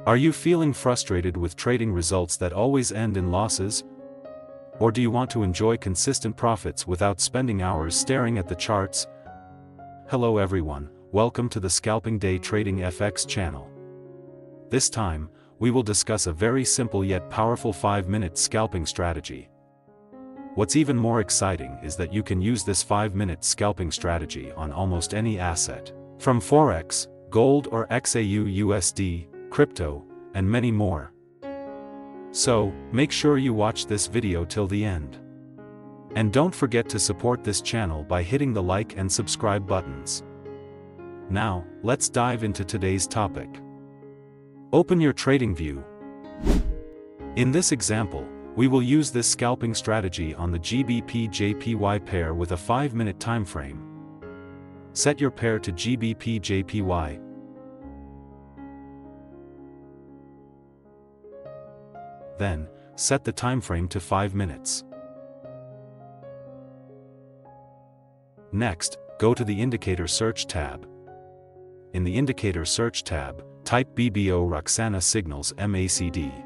Are you feeling frustrated with trading results that always end in losses? Or do you want to enjoy consistent profits without spending hours staring at the charts? Hello everyone, welcome to the Scalping Day Trading FX channel. This time, we will discuss a very simple yet powerful 5-minute scalping strategy. What's even more exciting is that you can use this 5-minute scalping strategy on almost any asset, from forex, gold or XAU USD, crypto, and many more. So, make sure you watch this video till the end. And don't forget to support this channel by hitting the like and subscribe buttons. Now, let's dive into today's topic. Open your Tradingview. In this example, we will use this scalping strategy on the GBP-JPY pair with a 5-minute time frame. Set your pair to GBP-JPY. Then, set the time frame to 5 minutes. Next, go to the Indicator Search tab. In the Indicator Search tab, type BBO Roxana Signals MACD.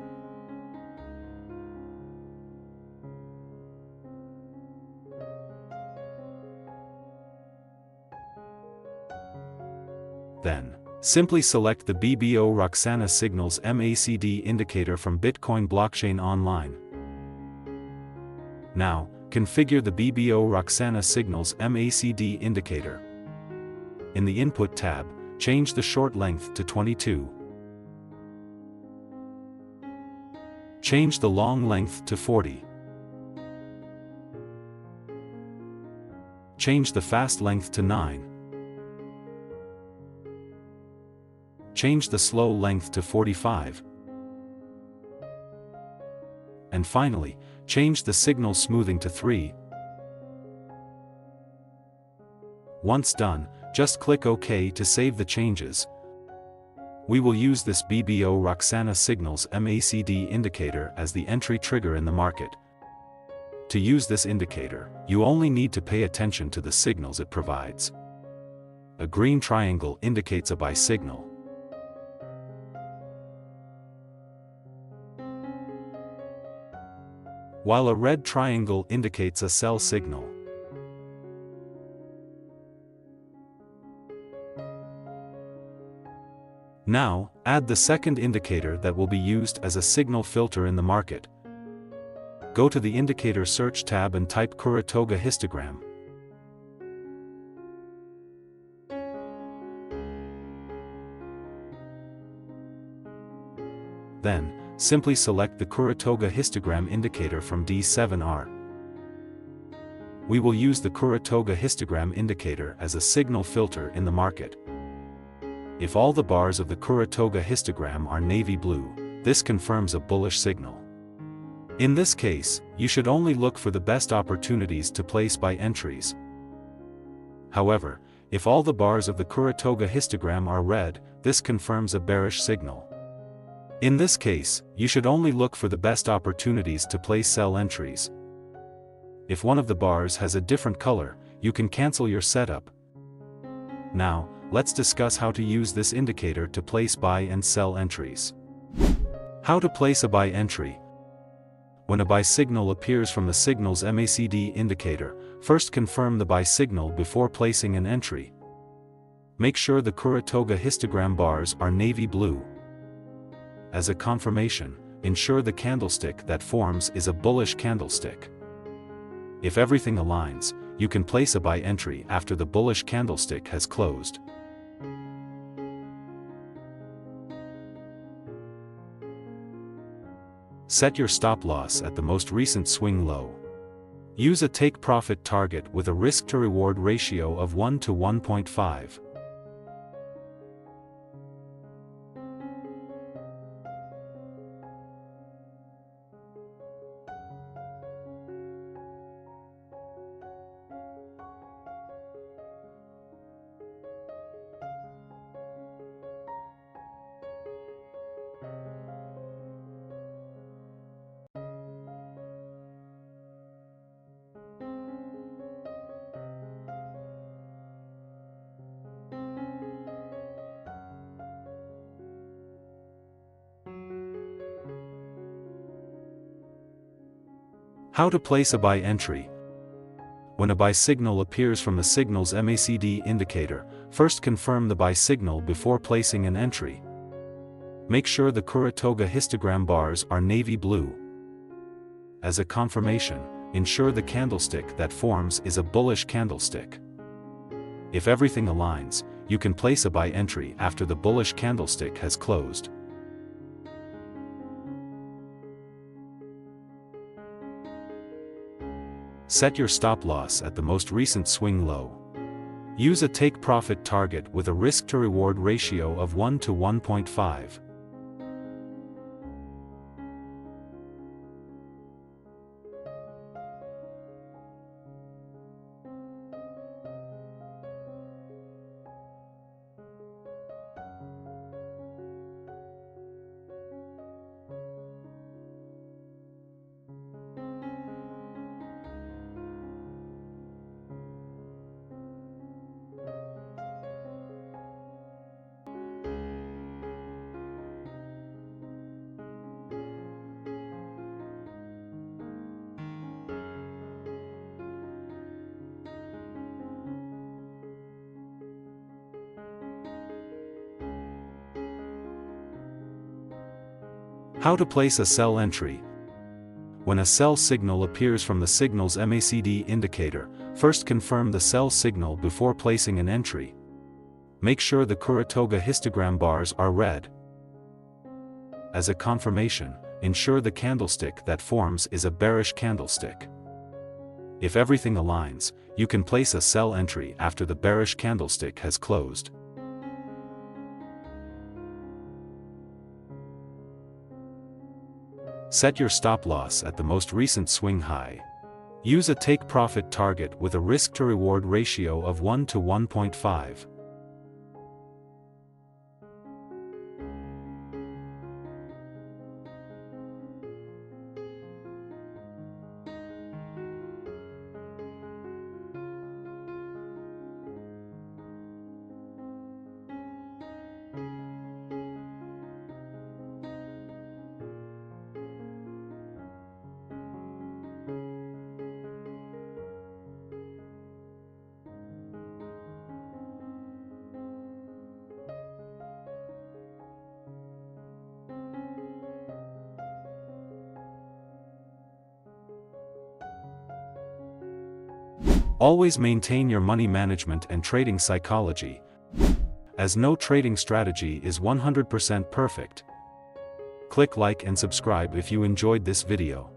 Then, simply select the BBO Roxana Signals MACD indicator from Bitcoin Blockchain Online. Now, configure the BBO Roxana Signals MACD indicator. In the Input tab, change the short length to 22. Change the long length to 40. Change the fast length to 9. Change the slow length to 45. And finally, change the signal smoothing to 3. Once done, just click OK to save the changes. We will use this BBO Roxana Signals MACD indicator as the entry trigger in the market. To use this indicator, you only need to pay attention to the signals it provides. A green triangle indicates a buy signal. While a red triangle indicates a sell signal. Now, add the second indicator that will be used as a signal filter in the market. Go to the Indicator Search tab and type Kurutoga Histogram. Then, simply select the Kurutoga Histogram indicator from D7R. We will use the Kurutoga Histogram indicator as a signal filter in the market. If all the bars of the Kurutoga histogram are navy blue, this confirms a bullish signal. In this case, you should only look for the best opportunities to place buy entries. However, if all the bars of the Kurutoga histogram are red, this confirms a bearish signal. In this case, you should only look for the best opportunities to place sell entries. If one of the bars has a different color, you can cancel your setup. Now, let's discuss how to use this indicator to place buy and sell entries. How to place a buy entry. When a buy signal appears from the signal's MACD indicator, first confirm the buy signal before placing an entry. Make sure the Kurutoga histogram bars are navy blue. As a confirmation, ensure the candlestick that forms is a bullish candlestick. If everything aligns, you can place a buy entry after the bullish candlestick has closed. Set your stop loss at the most recent swing low. Use a take profit target with a risk to reward ratio of 1 to 1.5. How to place a buy entry. When a buy signal appears from the signal's MACD indicator, first confirm the buy signal before placing an entry. Make sure the Kurutoga histogram bars are navy blue. As a confirmation, ensure the candlestick that forms is a bullish candlestick. If everything aligns, you can place a buy entry after the bullish candlestick has closed. Set your stop loss at the most recent swing low. Use a take-profit target with a risk-to-reward ratio of 1 to 1.5. How to place a sell entry. When a sell signal appears from the signal's MACD indicator, first confirm the sell signal before placing an entry. Make sure the Kurutoga histogram bars are red. As a confirmation, ensure the candlestick that forms is a bearish candlestick. If everything aligns, you can place a sell entry after the bearish candlestick has closed. Set your stop loss at the most recent swing high. Use a take-profit target with a risk-to-reward ratio of 1 to 1.5. Always maintain your money management and trading psychology, as no trading strategy is 100% perfect. Click like and subscribe if you enjoyed this video.